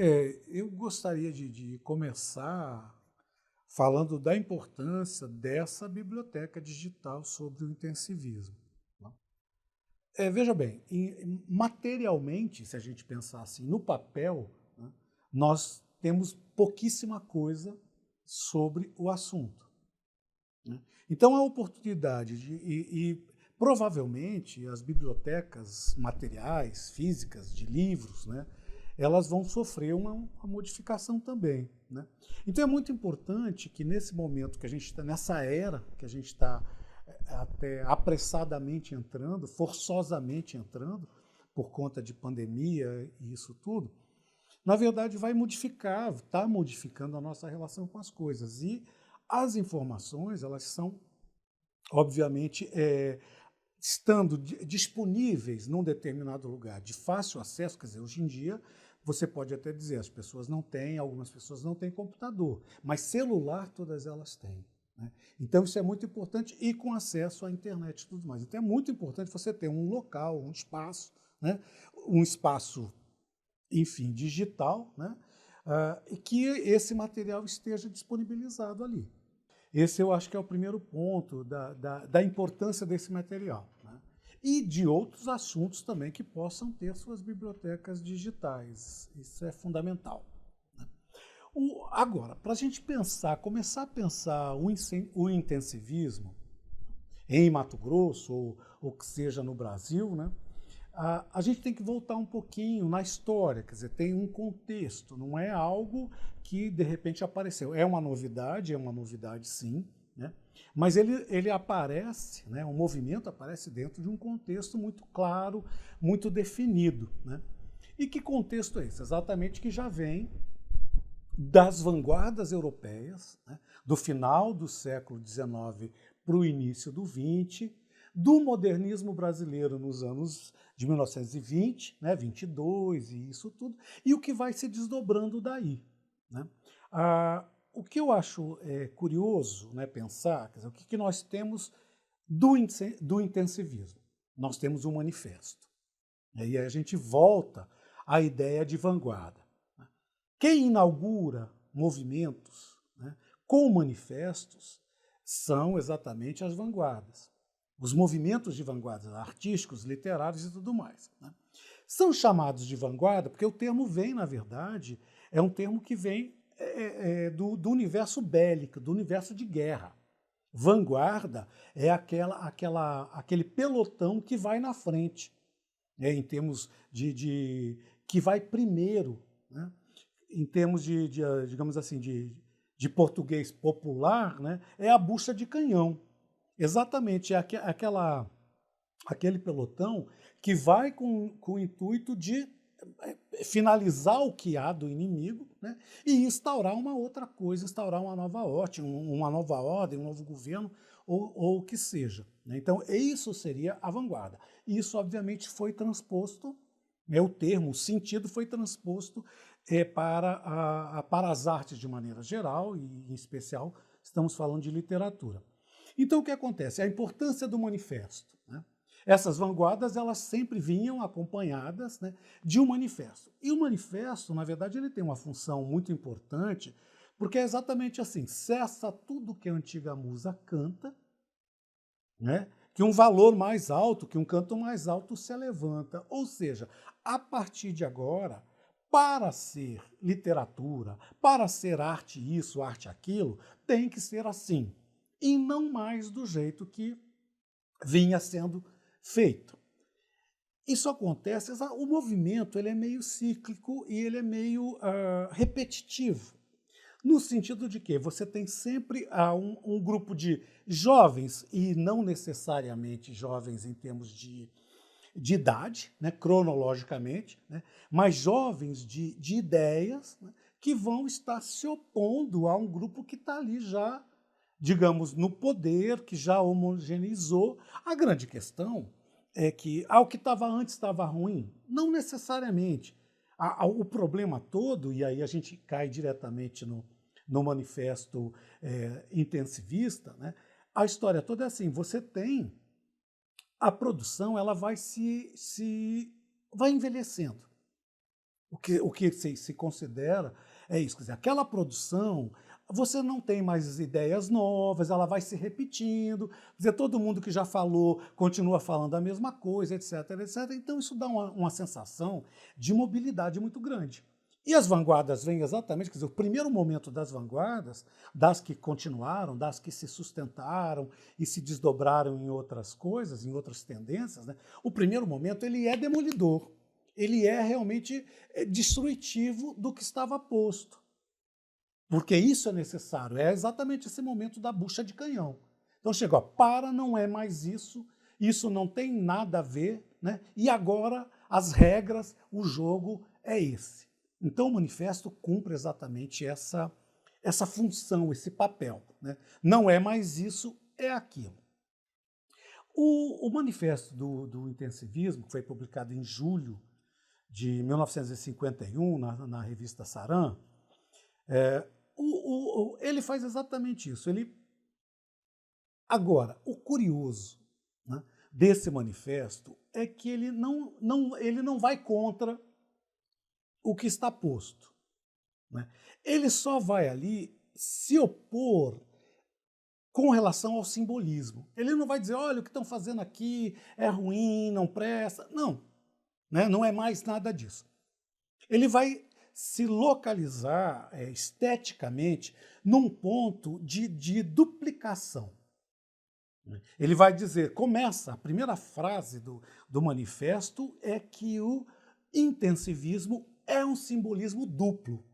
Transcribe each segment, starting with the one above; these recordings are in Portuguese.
Eu gostaria de começar falando da importância dessa biblioteca digital sobre o intensivismo. Né? Veja bem, materialmente, se a gente pensar assim, no papel, né, nós temos pouquíssima coisa sobre o assunto. Né? Então, a oportunidade provavelmente as bibliotecas materiais, físicas, de livros, né, elas vão sofrer uma modificação também. Né? Então, é muito importante que nesse momento que a gente está, nessa era que a gente está até apressadamente entrando, forçosamente entrando, por conta de pandemia e isso tudo, na verdade vai modificar, está modificando a nossa relação com as coisas. E as informações, elas são, obviamente, estando disponíveis num determinado lugar de fácil acesso, quer dizer, hoje em dia você pode até dizer, as pessoas não têm, algumas pessoas não têm computador, mas celular todas elas têm. Né? Então isso é muito importante e com acesso à internet e tudo mais. Então é muito importante você ter um local, um espaço, né? Um espaço, enfim, digital, né? E que esse material esteja disponibilizado ali. Esse eu acho que é o primeiro ponto da importância desse material. Né? E de outros assuntos também que possam ter suas bibliotecas digitais. Isso é fundamental. Né? Agora, para a gente pensar, começar a pensar o intensivismo em Mato Grosso, ou que seja no Brasil, né? A gente tem que voltar um pouquinho na história, quer dizer, tem um contexto, não é algo que de repente apareceu. É uma novidade sim, né? Mas ele aparece, né? O movimento aparece dentro de um contexto muito claro, muito definido. Né? E que contexto é esse? Exatamente que já vem das vanguardas europeias, né? Do final do século XIX para o início do XX, do modernismo brasileiro nos anos de 1920, né, 22 e isso tudo, e o que vai se desdobrando daí. Né? O que eu acho curioso, né, pensar, quer dizer, o que nós temos do intensivismo? Nós temos um manifesto. E aí a gente volta à ideia de vanguarda. Né? Quem inaugura movimentos, né, com manifestos são exatamente as vanguardas. Os movimentos de vanguarda, artísticos, literários e tudo mais. Né? São chamados de vanguarda porque o termo vem, na verdade, é um termo que vem do universo bélico, do universo de guerra. Vanguarda é aquele pelotão que vai na frente, né, em termos que vai primeiro, né? Em termos digamos assim, de português popular, né? É a bucha de canhão. Exatamente, é aquele pelotão que vai com o intuito de finalizar o que há do inimigo, né, e instaurar uma outra coisa, instaurar uma nova ordem, um novo governo, ou o que seja. Né? Então, isso seria a vanguarda. E isso, obviamente, foi transposto, né, o termo, o sentido foi transposto para as artes de maneira geral, e em especial estamos falando de literatura. Então, o que acontece? A importância do manifesto. Né? Essas vanguardas, elas sempre vinham acompanhadas, né, de um manifesto. E o manifesto, na verdade, ele tem uma função muito importante, porque é exatamente assim, cessa tudo que a antiga musa canta, né, que um valor mais alto, que um canto mais alto se levanta. Ou seja, a partir de agora, para ser literatura, para ser arte isso, arte aquilo, tem que ser assim. E não mais do jeito que vinha sendo feito. Isso acontece, o movimento ele é meio cíclico e ele é meio repetitivo. No sentido de que você tem sempre um grupo de jovens, e não necessariamente jovens em termos de idade, né, cronologicamente, né, mas jovens de ideias, né, que vão estar se opondo a um grupo que está ali já, digamos, no poder, que já homogeneizou. A grande questão é que o que estava antes estava ruim? Não necessariamente. O problema todo, e aí a gente cai diretamente no manifesto intensivista, né? A história toda é assim, você tem a produção, ela vai vai envelhecendo. O que se considera é isso, quer dizer, aquela produção, você não tem mais ideias novas, ela vai se repetindo, quer dizer, todo mundo que já falou continua falando a mesma coisa, etc, etc. Então isso dá uma sensação de mobilidade muito grande. E as vanguardas vêm exatamente, quer dizer, o primeiro momento das vanguardas, das que continuaram, das que se sustentaram e se desdobraram em outras coisas, em outras tendências, né? O primeiro momento ele é demolidor, ele é realmente destrutivo do que estava posto. Porque isso é necessário, é exatamente esse momento da bucha de canhão. Então chegou, para, não é mais isso não tem nada a ver, né? E agora as regras, o jogo é esse. Então o manifesto cumpre exatamente essa função, esse papel, né? Não é mais isso, é aquilo. O manifesto do intensivismo, que foi publicado em julho de 1951, na revista Saran, ele faz exatamente isso. Agora, o curioso, né, desse manifesto é que ele não vai contra o que está posto, né? Ele só vai ali se opor com relação ao simbolismo. Ele não vai dizer, olha, o que estão fazendo aqui é ruim, não presta. Não, né? Não é mais nada disso. Ele vai se localizar esteticamente num ponto de duplicação. Ele vai dizer, começa, a primeira frase do manifesto é que o intensivismo é um simbolismo duplo.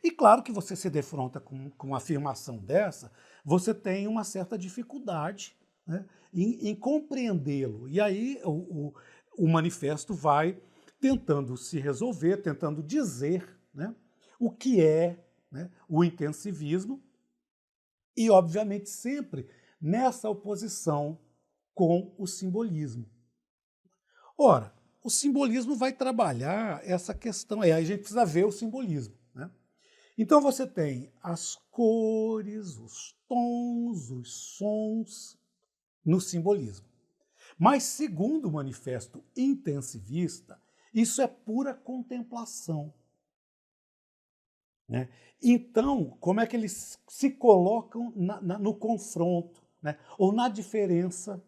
E claro que você se defronta com uma afirmação dessa, você tem uma certa dificuldade, né, em compreendê-lo. E aí o manifesto vai tentando se resolver, tentando dizer, né, o que é, né, o intensivismo e, obviamente, sempre nessa oposição com o simbolismo. Ora, o simbolismo vai trabalhar essa questão, aí a gente precisa ver o simbolismo, né? Então você tem as cores, os tons, os sons no simbolismo. Mas, segundo o manifesto intensivista, isso é pura contemplação, né? Então, como é que eles se colocam no confronto, né? Ou na diferença,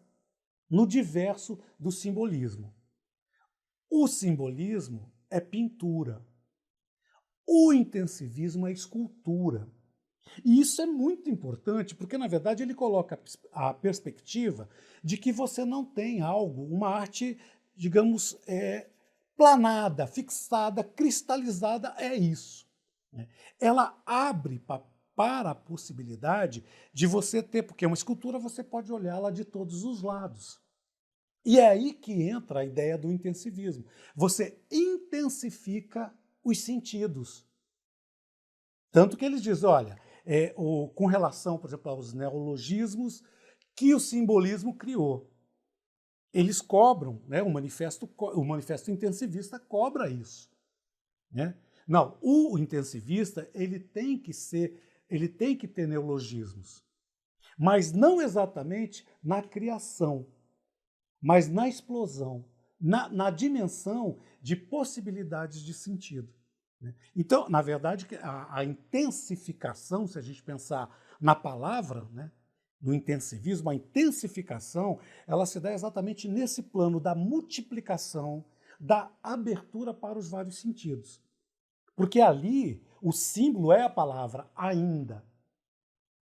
no diverso do simbolismo? O simbolismo é pintura, o intensivismo é escultura. E isso é muito importante, porque, na verdade, ele coloca a perspectiva de que você não tem algo, uma arte, digamos, planada, fixada, cristalizada, é isso, né? Ela abre para a possibilidade de você ter, porque uma escultura você pode olhá-la de todos os lados. E é aí que entra a ideia do intensivismo. Você intensifica os sentidos. Tanto que eles dizem, olha, com relação, por exemplo, aos neologismos que o simbolismo criou. Eles cobram, né, o manifesto intensivista cobra isso, né? Não, o intensivista ele tem que ter neologismos, mas não exatamente na criação, mas na explosão, na dimensão de possibilidades de sentido. Então, na verdade, a intensificação, se a gente pensar na palavra, né, no intensivismo, a intensificação, ela se dá exatamente nesse plano da multiplicação, da abertura para os vários sentidos. Porque ali o símbolo é a palavra ainda.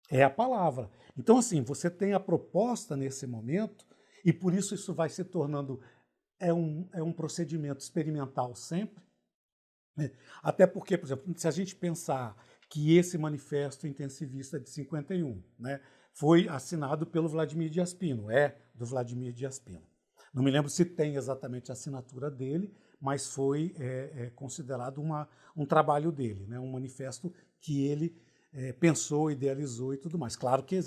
É a palavra. Então, assim, você tem a proposta nesse momento, e por isso vai se tornando, é um procedimento experimental sempre. Até porque, por exemplo, se a gente pensar que esse manifesto intensivista de 51, né, foi assinado pelo Vladimir Dias Pino, é do Vladimir Dias Pino. Não me lembro se tem exatamente a assinatura dele, mas foi considerado um trabalho dele, né, um manifesto que ele pensou, idealizou e tudo mais. Claro que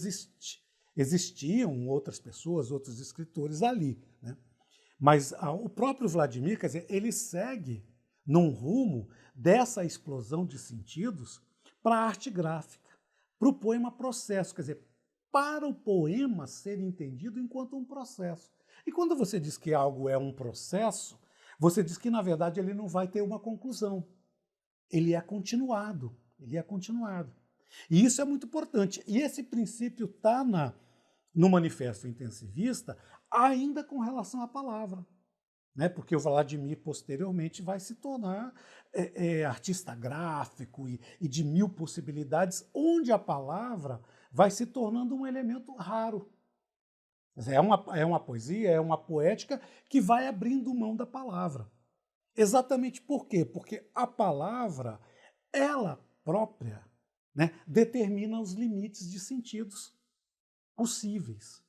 existiam outras pessoas, outros escritores ali, né? Mas o próprio Vladimir, quer dizer, ele segue num rumo dessa explosão de sentidos para a arte gráfica, para o poema processo, quer dizer, para o poema ser entendido enquanto um processo. E quando você diz que algo é um processo, você diz que, na verdade, ele não vai ter uma conclusão. Ele é continuado. Ele é continuado. E isso é muito importante. E esse princípio está no Manifesto Intensivista ainda com relação à palavra. Né? Porque o Vladimir, posteriormente, vai se tornar artista gráfico e de mil possibilidades, onde a palavra vai se tornando um elemento raro. É uma poesia, é uma poética que vai abrindo mão da palavra. Exatamente por quê? Porque a palavra, ela própria, né, determina os limites de sentidos possíveis.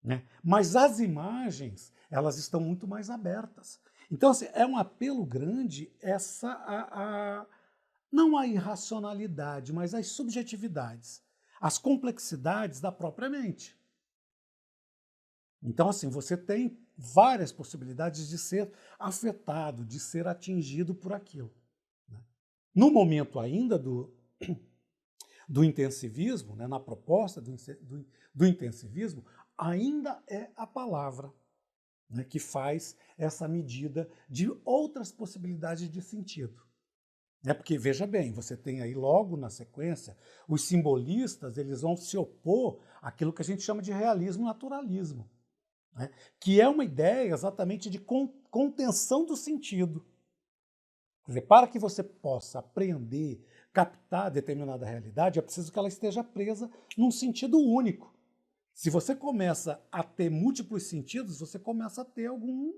Né? Mas as imagens, elas estão muito mais abertas. Então, assim, é um apelo grande não a irracionalidade, mas as subjetividades, as complexidades da própria mente. Então, assim, você tem várias possibilidades de ser afetado, de ser atingido por aquilo. Né? No momento ainda do intensivismo, né, na proposta do intensivismo, ainda é a palavra, né, que faz essa medida de outras possibilidades de sentido. Porque, veja bem, você tem aí logo na sequência, os simbolistas eles vão se opor àquilo que a gente chama de realismo-naturalismo. Né? Que é uma ideia exatamente de contenção do sentido. Quer dizer, para que você possa apreender, captar determinada realidade, é preciso que ela esteja presa num sentido único. Se você começa a ter múltiplos sentidos, você começa a ter algum,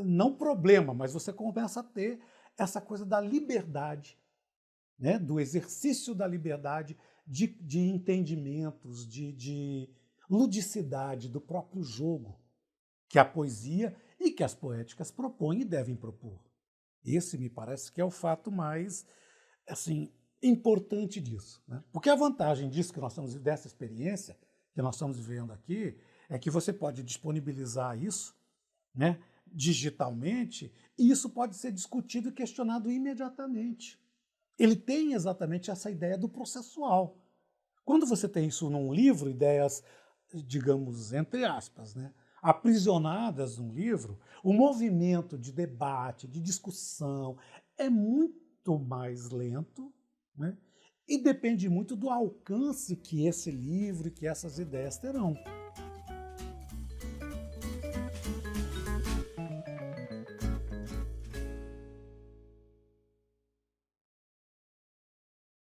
não problema, mas você começa a ter essa coisa da liberdade, né? Do exercício da liberdade de entendimentos, de ludicidade do próprio jogo que a poesia e que as poéticas propõem e devem propor. Esse me parece que é o fato mais assim, importante disso. Né? Porque a vantagem disso que nós estamos, dessa experiência que nós estamos vivendo aqui, é que você pode disponibilizar isso, né, digitalmente, e isso pode ser discutido e questionado imediatamente. Ele tem exatamente essa ideia do processual. Quando você tem isso num livro, ideias, digamos, entre aspas, né, aprisionadas num livro, o movimento de debate, de discussão, é muito mais lento, né, e depende muito do alcance que esse livro e que essas ideias terão.